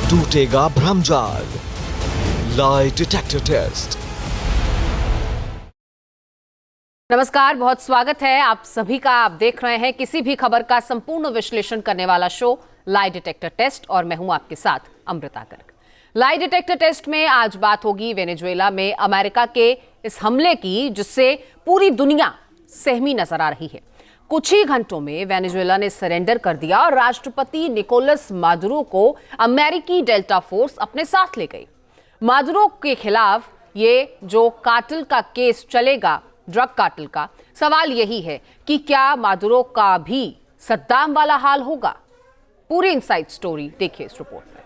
टूटेगा भ्रमजाल। लाई detector test. नमस्कार, बहुत स्वागत है आप सभी का। आप देख रहे हैं किसी भी खबर का संपूर्ण विश्लेषण करने वाला शो लाई डिटेक्टर टेस्ट और मैं हूं आपके साथ Amrita Garg. Lie detector test में आज बात होगी वेनेजुएला में अमेरिका के इस हमले की, जिससे पूरी दुनिया सहमी नजर आ रही है। कुछ ही घंटों में वेनेजुएला ने सरेंडर कर दिया और राष्ट्रपति निकोलस मादुरो को अमेरिकी डेल्टा फोर्स अपने साथ ले गई। मादुरो के खिलाफ ये जो कातिल का केस चलेगा, ड्रग कातिल का, सवाल यही है कि क्या मादुरो का भी सद्दाम वाला हाल होगा। पूरी इनसाइड स्टोरी देखिए इस रिपोर्ट में।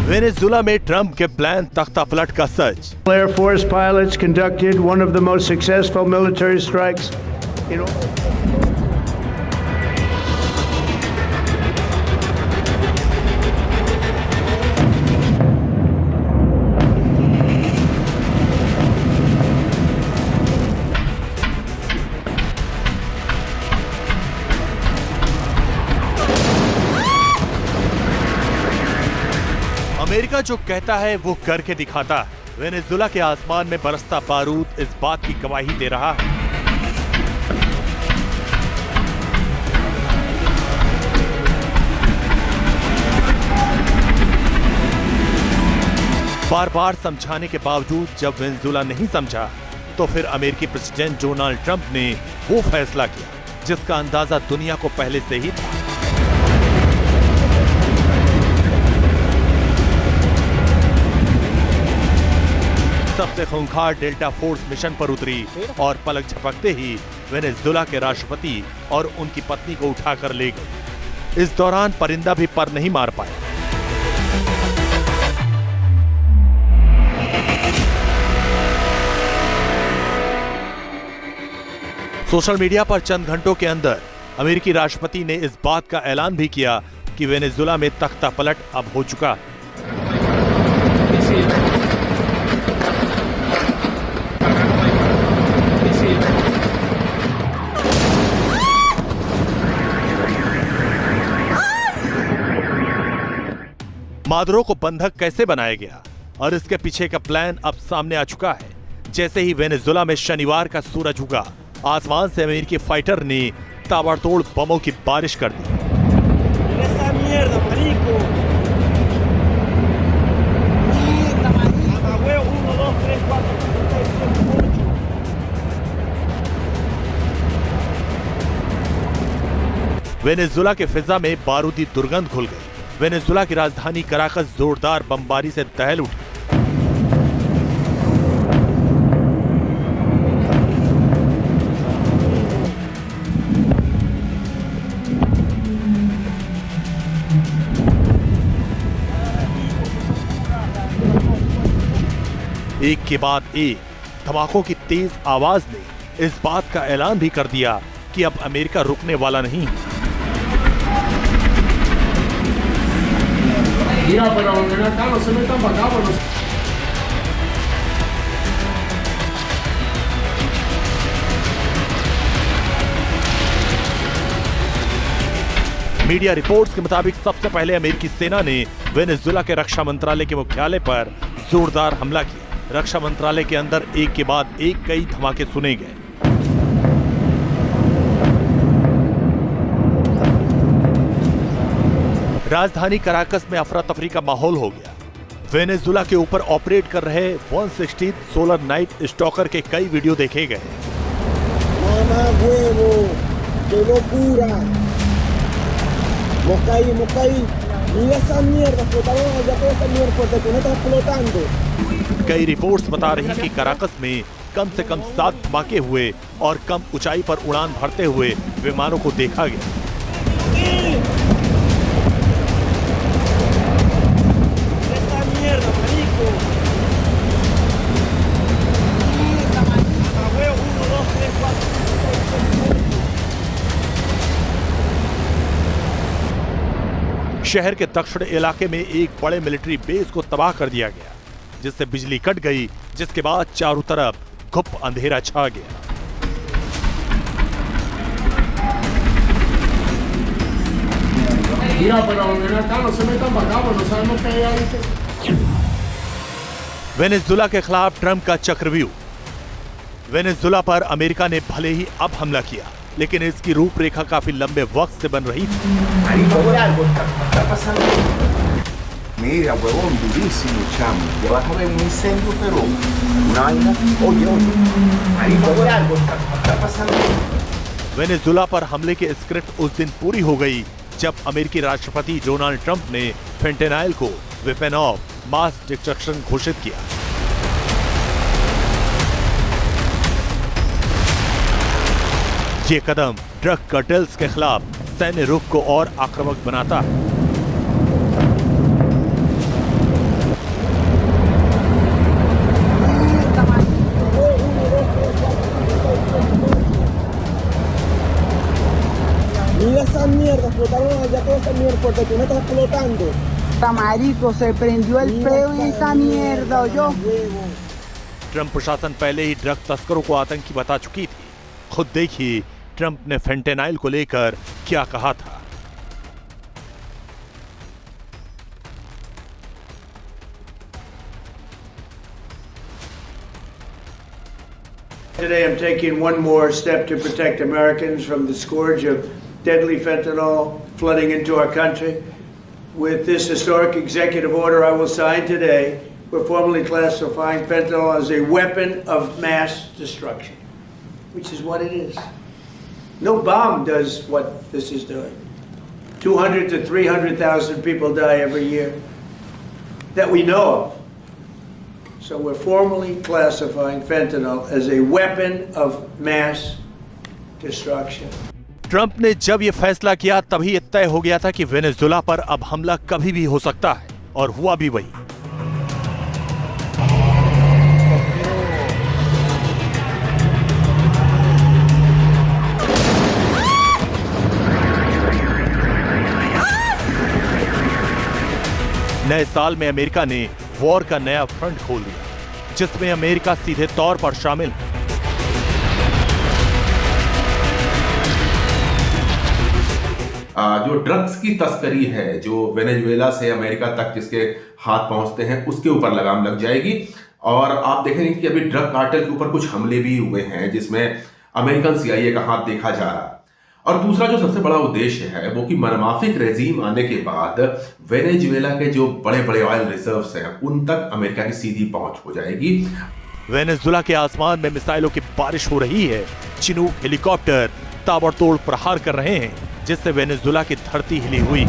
वेनेजुएला में ट्रंप के प्लान तख्ता पलट का सच। Air Force pilots conducted one of the most successful military strikes in America जो कहता है वो करके दिखाता है। वेनेजुएला के आसमान में बरसता बारूद इस बात की गवाही दे रहा है। बार बार समझाने के बावजूद जब वेनेजुएला नहीं समझा, तो फिर अमेरिकी प्रेसिडेंट डोनाल्ड ट्रंप ने वो फैसला किया जिसका अंदाजा दुनिया को पहले से ही था। सबसे खूंखार डेल्टा फोर्स मिशन पर उतरी और पलक झपकते ही वेनेजुएला के राष्ट्रपति और उनकी पत्नी को उठाकर ले गए। इस दौरान परिंदा भी पर नहीं मार पाया। सोशल मीडिया पर चंद घंटों के अंदर अमेरिकी राष्ट्रपति ने इस बात का ऐलान भी किया कि वेनेजुएला में तख्ता पलट अब हो चुका है। मादुरो को बंधक कैसे बनाया गया और इसके पीछे का प्लान अब सामने आ चुका है। जैसे ही वेनेजुएला में शनिवार का सूरज उगा, आसमान से अमेरिकी फाइटर ने ताबड़तोड़ बमों की बारिश कर दी। वेनेजुएला के फिजा में बारूदी दुर्गंध घुल गई। वेनेजुएला की राजधानी कराकस जोरदार बमबारी से दहल उठी। एक के बाद एक धमाकों की तेज आवाज ने इस बात का ऐलान भी कर दिया कि अब अमेरिका रुकने वाला नहीं। मीडिया रिपोर्ट्स के मुताबिक सबसे पहले अमेरिकी सेना ने वेनेजुएला के रक्षा मंत्रालय के मुख्यालय पर जोरदार हमला किया। रक्षा मंत्रालय के अंदर एक के बाद एक कई धमाके सुने गए। राजधानी कराकस में अफरा तफरी का माहौल हो गया। वेनेजुएला के ऊपर ऑपरेट कर रहे 160 सोलर नाइट स्टॉकर के कई वीडियो देखे गए। कई रिपोर्ट्स बता रही कि कराकस में कम से कम 7 धमाके हुए और कम ऊंचाई पर उड़ान भरते हुए विमानों को देखा गया। शहर के दक्षिण इलाके में एक बड़े मिलिट्री बेस को तबाह कर दिया गया, जिससे बिजली कट गई, जिसके बाद चारों तरफ घुप अंधेरा छा गया। Mira, pero ven acá, no se metan para acá, no sabemos qué hay ahí. Venezuela के खिलाफ ट्रंप का चक्रव्यूह। वेनेजुला पर अमेरिका ने भले ही अब हमला किया, लेकिन इसकी रूपरेखा काफी लंबे वक्त से बन रही थी। Mira, huevón, durísimo, chamo. Ya vas a ver un incendio, pero una vaina. Oye, ahí va a haber algo, está pasando. Venezuela पर हमले की स्क्रिप्ट उस दिन पूरी हो गई जब अमेरिकी राष्ट्रपति डोनाल्ड ट्रंप ने फेंटेनाइल को वेपन ऑफ मास डिस्ट्रक्शन घोषित किया। ये कदम ड्रग कार्टेल्स के खिलाफ सैन्य रुख को और आक्रामक बनाता है। Mira esa mierda, explotaron allá toda esa mierda, porque tú no estás explotando. Marico, se prendió el peo en esta mierda, ¿oyó? Trump प्रशासन पहले ही ड्रग तस्करों को आतंकी बता चुकी थी। खुद देखिए ट्रंप ने फेंटेनाइल को लेकर क्या कहा था। Today I'm taking one more step to protect Americans from the scourge of deadly fentanyl flooding into our country. With this historic executive order I will sign today, we're formally classifying fentanyl as a weapon of mass destruction, which is what it is. No bomb does what this is doing. 200 to 300,000 people die every year that we know of. So we're formally classifying fentanyl as a weapon of mass destruction. Trump ने जब यह फैसला किया तभी यह तय हो गया था कि वेनेजुला पर अब हमला कभी भी हो सकता है, और हुआ भी वही। नए साल में अमेरिका ने वॉर का नया फ्रंट खोल दिया, जिसमें अमेरिका सीधे तौर पर शामिल है। जो ड्रग्स की तस्करी है, जो वेनेजुएला से अमेरिका तक जिसके हाथ पहुंचते हैं, उसके ऊपर लगाम लग जाएगी। और आप देखेंगे कि अभी ड्रग कार्टेल के ऊपर कुछ हमले भी हुए हैं, जिसमें अमेरिकन CIA का हाथ देखा जा रहा है। और दूसरा जो सबसे बड़ा उद्देश्य है वो कि मनमाफिक रेजीम आने के बाद वेनेजुएला के जो बड़े बड़े ऑयल रिजर्व्स हैं, उन तक अमेरिका की सीधी पहुंच हो जाएगी। वेनेजुला के आसमान में मिसाइलों की बारिश हो रही है। चिनूक हेलीकॉप्टर ताबड़तोड़ प्रहार कर रहे हैं, जिससे वेनेजुला की धरती हिली हुई।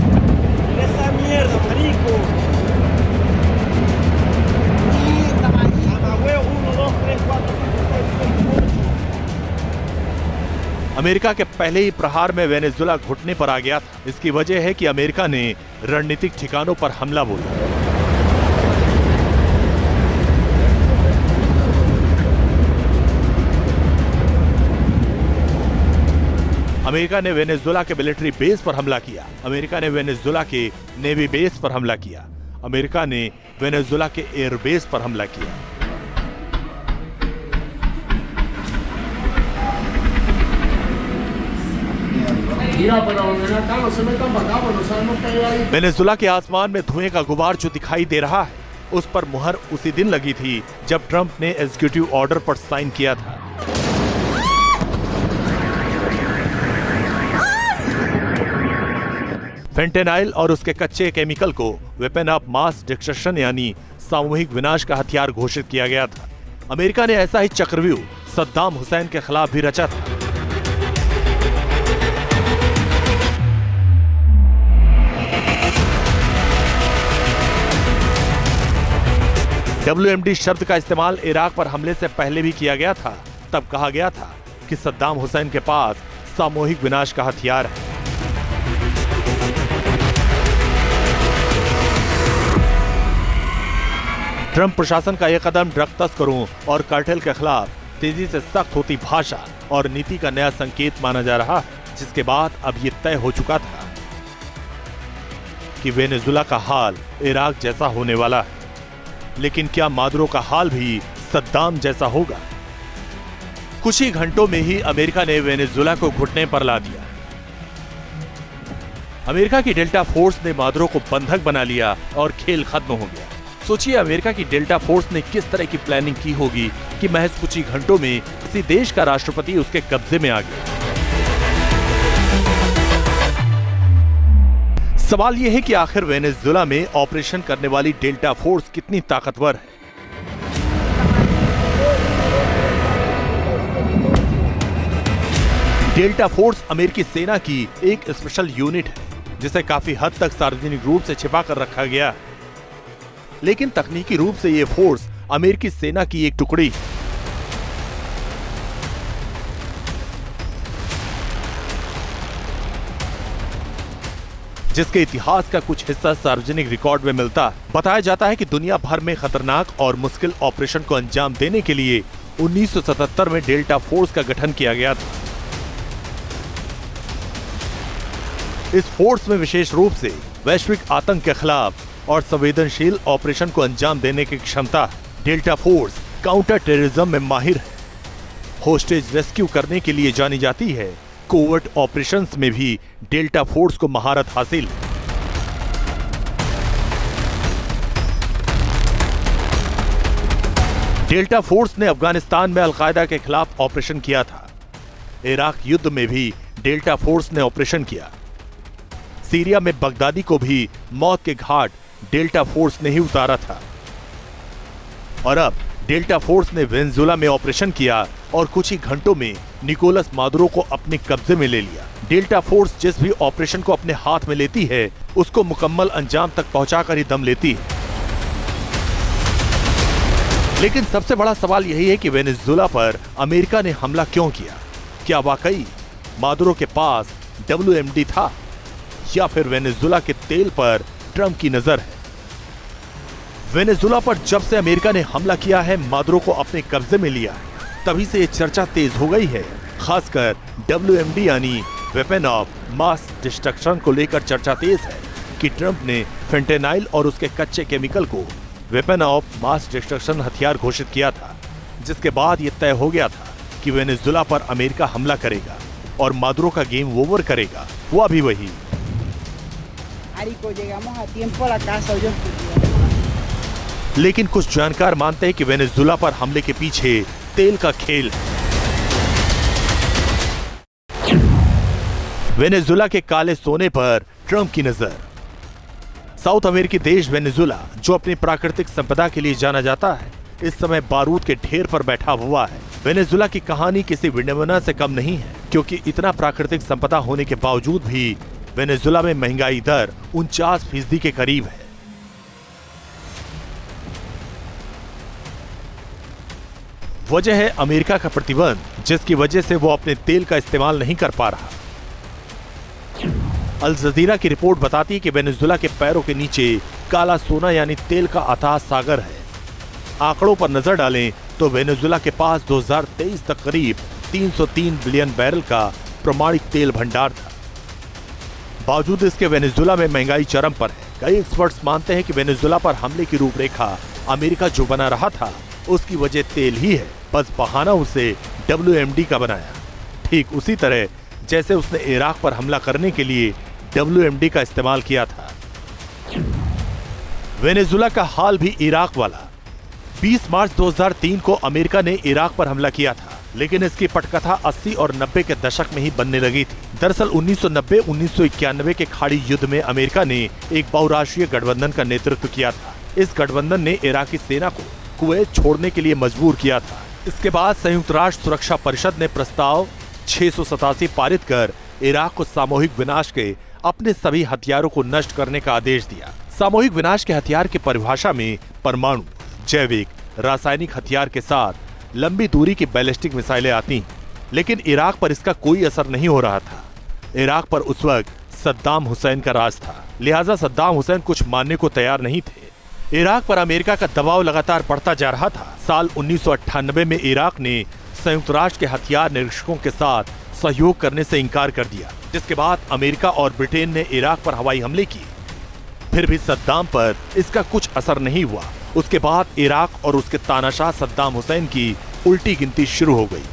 अमेरिका के पहले ही प्रहार में वेनेजुला घुटने पर आ गया था। इसकी वजह है कि अमेरिका ने रणनीतिक ठिकानों पर हमला बोला। अमेरिका ने वेनेजुला के मिलिट्री बेस पर हमला किया। अमेरिका ने वेनेजुला के नेवी बेस पर हमला किया। अमेरिका ने वेनेजुला के एयर बेस पर हमला किया। वेनेजुला के आसमान में धुएं का गुबार जो दिखाई दे रहा है, उस पर मुहर उसी दिन लगी थी जब ट्रंप ने एग्जीक्यूटिव ऑर्डर पर साइन किया था। फेंटेनाइल और उसके कच्चे केमिकल को वेपन ऑफ मास डिस्ट्रक्शन यानी सामूहिक विनाश का हथियार घोषित किया गया था। अमेरिका ने ऐसा ही चक्रव्यूह सद्दाम हुसैन के खिलाफ भी रचा था। WMD शब्द का इस्तेमाल इराक पर हमले से पहले भी किया गया था। तब कहा गया था कि सद्दाम हुसैन के पास सामूहिक विनाश का हथियार है। ट्रंप प्रशासन का यह कदम ड्रग तस्करों और कार्टेल के खिलाफ तेजी से सख्त होती भाषा और नीति का नया संकेत माना जा रहा है, जिसके बाद अब यह तय हो चुका था कि वेनेजुला का हाल इराक जैसा होने वाला है। लेकिन क्या मादुरो का हाल भी सद्दाम जैसा होगा? कुछ ही घंटों में ही अमेरिका ने वेनेजुला को घुटने पर ला दिया। अमेरिका की डेल्टा फोर्स ने मादुरो को बंधक बना लिया और खेल खत्म हो गया। सोचिए अमेरिका की डेल्टा फोर्स ने किस तरह की प्लानिंग की होगी कि महज कुछ ही घंटों में किसी देश का राष्ट्रपति उसके कब्जे में आ गया। सवाल यह है कि आखिर वेनेजुएला में ऑपरेशन करने वाली डेल्टा फोर्स कितनी ताकतवर है। डेल्टा फोर्स अमेरिकी सेना की एक स्पेशल यूनिट है जिसे काफी हद तक सार्वजनिक रूप से छिपा कर रखा गया है, लेकिन तकनीकी रूप से यह फोर्स अमेरिकी सेना की एक टुकड़ी है। जिसके इतिहास का कुछ हिस्सा सार्वजनिक रिकॉर्ड में मिलता है। बताया जाता है कि दुनिया भर में खतरनाक और मुश्किल ऑपरेशन को अंजाम देने के लिए 1977 में डेल्टा फोर्स का गठन किया गया था। इस फोर्स में विशेष रूप से वैश्विक आतंक के खिलाफ और संवेदनशील ऑपरेशन को अंजाम देने की क्षमता है। डेल्टा फोर्स काउंटर टेररिज्म में माहिर है, होस्टेज रेस्क्यू करने के लिए जानी जाती है। कोवर्ट ऑपरेशंस में भी डेल्टा फोर्स को महारत हासिल है। डेल्टा फोर्स ने अफगानिस्तान में अलकायदा के खिलाफ ऑपरेशन किया था। इराक युद्ध में भी डेल्टा फोर्स ने ऑपरेशन किया। सीरिया में बगदादी को भी मौत के घाट डेल्टा फोर्स ने ही उतारा था। और अब डेल्टा फोर्स ने वेनेजुएला में ऑपरेशन किया और कुछ ही घंटों में निकोलस मादुरो को अपने कब्जे में ले लिया। डेल्टा फोर्स जिस भी ऑपरेशन को अपने हाथ में लेती है उसको मुकम्मल अंजाम तक पहुंचाकर ही दम लेती है। लेकिन सबसे बड़ा सवाल यही है कि वेनेजुएला पर अमेरिका ने हमला क्यों किया? क्या वाकई मादुरो के पास WMD था या फिर वेनेजुएला के तेल पर ट्रंप की नजर है? वेनेजुएला पर जब से अमेरिका ने हमला किया है, मादुरो को अपने कब्जे में लिया है, तभी से ये चर्चा तेज हो गई है। खासकर WMD यानी वेपन ऑफ मास डिस्ट्रक्शन को लेकर चर्चा तेज है कि ट्रंप ने फेंटेनाइल और उसके कच्चे केमिकल को वेपन ऑफ मास डिस्ट्रक्शन हथियार घोषित किया था, जिसके बाद यह तय हो गया था कि वेनेजुएला पर अमेरिका हमला करेगा और मादुरो का गेम ओवर करेगा। हुआ भी वही। लेकिन कुछ जानकार मानते हैं कि वेनेजुएला पर हमले के पीछे तेल का खेल है। वेनेजुएला के काले सोने पर ट्रंप की नजर। साउथ अमेरिकी देश वेनेजुएला, जो अपनी प्राकृतिक संपदा के लिए जाना जाता है, इस समय बारूद के ढेर पर बैठा हुआ है। वेनेजुएला की कहानी किसी विडंबना से कम नहीं है, क्योंकि इतना प्राकृतिक संपदा होने के बावजूद भी वेनेजुएला में महंगाई दर 49% के करीब है। वजह है अमेरिका का प्रतिबंध, जिसकी वजह से वो अपने तेल का इस्तेमाल नहीं कर पा रहा। अल जजीरा की रिपोर्ट बताती है कि वेनेजुएला के पैरों के नीचे काला सोना यानी तेल का अथाह सागर है। आंकड़ों पर नजर डालें तो वेनेजुएला के पास 2023 तक करीब 303 बिलियन बैरल का प्रमाणिक तेल भंडार था। बावजूद इसके वेनेजुएला में महंगाई चरम पर है। कई एक्सपर्ट्स मानते हैं कि वेनेजुएला पर हमले की रूपरेखा अमेरिका जो बना रहा था उसकी वजह तेल ही है, बस बहाना उसे WMD का बनाया। ठीक उसी तरह जैसे उसने इराक पर हमला करने के लिए WMD का इस्तेमाल किया था। वेनेजुएला का हाल भी इराक वाला। 20 मार्च 2003 को अमेरिका ने इराक पर हमला किया था, लेकिन इसकी पटकथा 80 और 90 के दशक में ही बनने लगी थी। दरअसल 1990-1991 के खाड़ी युद्ध में अमेरिका ने एक बहुराष्ट्रीय गठबंधन का नेतृत्व किया था। इस गठबंधन ने इराकी सेना को कुवैत छोड़ने के लिए मजबूर किया था। इसके बाद संयुक्त राष्ट्र सुरक्षा परिषद ने प्रस्ताव 687 पारित कर इराक को सामूहिक विनाश के अपने सभी हथियारों को नष्ट करने का आदेश दिया। सामूहिक विनाश के हथियार की परिभाषा में परमाणु, जैविक, रासायनिक हथियार के साथ लंबी दूरी की बैलिस्टिक मिसाइलें आती हैं, लेकिन इराक पर इसका कोई असर नहीं हो रहा था। इराक पर उस वक्त सद्दाम हुसैन का राज था, लिहाजा सद्दाम हुसैन कुछ मानने को तैयार नहीं थे। इराक पर अमेरिका का दबाव लगातार बढ़ता जा रहा था। साल 1998 में इराक ने संयुक्त राष्ट्र के हथियार निरीक्षकों के साथ सहयोग करने से इनकार कर दिया, जिसके बाद अमेरिका और ब्रिटेन ने इराक पर हवाई हमले किए। फिर भी सद्दाम पर इसका कुछ असर नहीं हुआ। उसके बाद इराक और उसके तानाशाह सद्दाम हुसैन की उल्टी गिनती शुरू हो गई।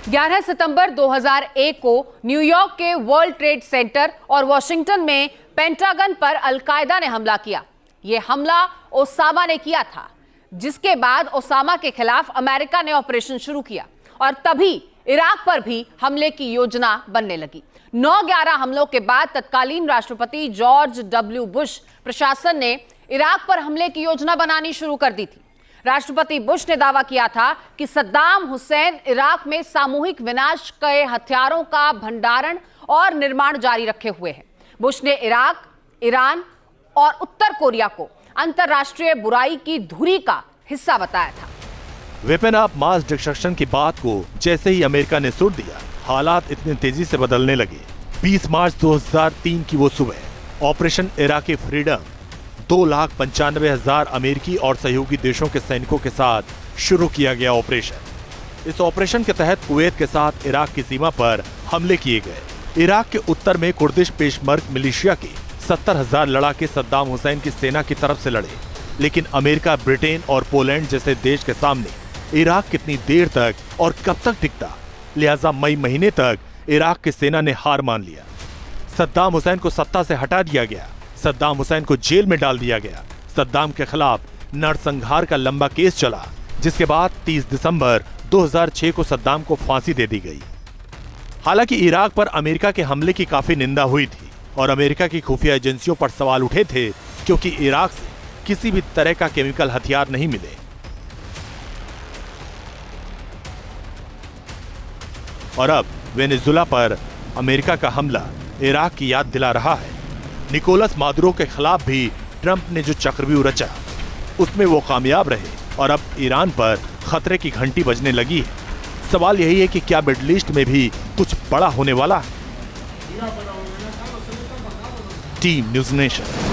11 सितंबर 2001 को न्यूयॉर्क के वर्ल्ड ट्रेड सेंटर और वॉशिंगटन में पेंटागन पर अलकायदा ने हमला किया। यह हमला ओसामा ने किया था, जिसके बाद ओसामा के खिलाफ अमेरिका ने ऑपरेशन शुरू किया और तभी इराक पर भी हमले की योजना बनने लगी। 9/11 हमलों के बाद तत्कालीन राष्ट्रपति जॉर्ज डब्ल्यू बुश प्रशासन ने इराक पर हमले की योजना बनानी शुरू कर दी थी। राष्ट्रपति बुश ने दावा किया था कि सद्दाम हुसैन इराक में सामूहिक विनाश के हथियारों का भंडारण और निर्माण जारी रखे हुए हैं। बुश ने इराक, ईरान और उत्तर कोरिया को अंतरराष्ट्रीय बुराई की धुरी का हिस्सा बताया था। वेपन ऑफ मास डिस्ट्रक्शन की बात को जैसे ही अमेरिका ने सुन दिया, हालात इतनी तेजी से बदलने लगे। 20 मार्च 2003 की वो सुबह ऑपरेशन इराकी फ्रीडम 2,95,000 अमेरिकी और सहयोगी देशों के सैनिकों के साथ शुरू किया गया ऑपरेशन। इस ऑपरेशन के तहत कुवैत के साथ इराक की सीमा पर हमले किए गए। इराक के उत्तर में कुर्दिश पेशमर्ग मिलिशिया के 70,000 लड़ाके सद्दाम हुसैन की सेना की तरफ से लड़े, लेकिन अमेरिका, ब्रिटेन और पोलैंड जैसे देश के सामने इराक कितनी देर तक और कब तक टिकता, लिहाजा मई महीने तक इराक की सेना ने हार मान लिया। सद्दाम हुसैन को सत्ता से हटा दिया गया, सद्दाम हुसैन को जेल में डाल दिया गया। सद्दाम के खिलाफ नरसंहार का लंबा केस चला, जिसके बाद 30 दिसंबर 2006 को सद्दाम को फांसी दे दी गई। हालांकि इराक पर अमेरिका के हमले की काफी निंदा हुई थी और अमेरिका की खुफिया एजेंसियों पर सवाल उठे थे, क्योंकि इराक से किसी भी तरह का केमिकल हथियार नहीं मिले। और अब वेनेजुला पर अमेरिका का हमला इराक की याद दिला रहा है। निकोलस मादुरो के खिलाफ भी ट्रंप ने जो चक्रव्यूह रचा, उसमें वो कामयाब रहे और अब ईरान पर खतरे की घंटी बजने लगी है। सवाल यही है कि क्या मिडिल ईस्ट में भी कुछ बड़ा होने वाला है? Team news nation.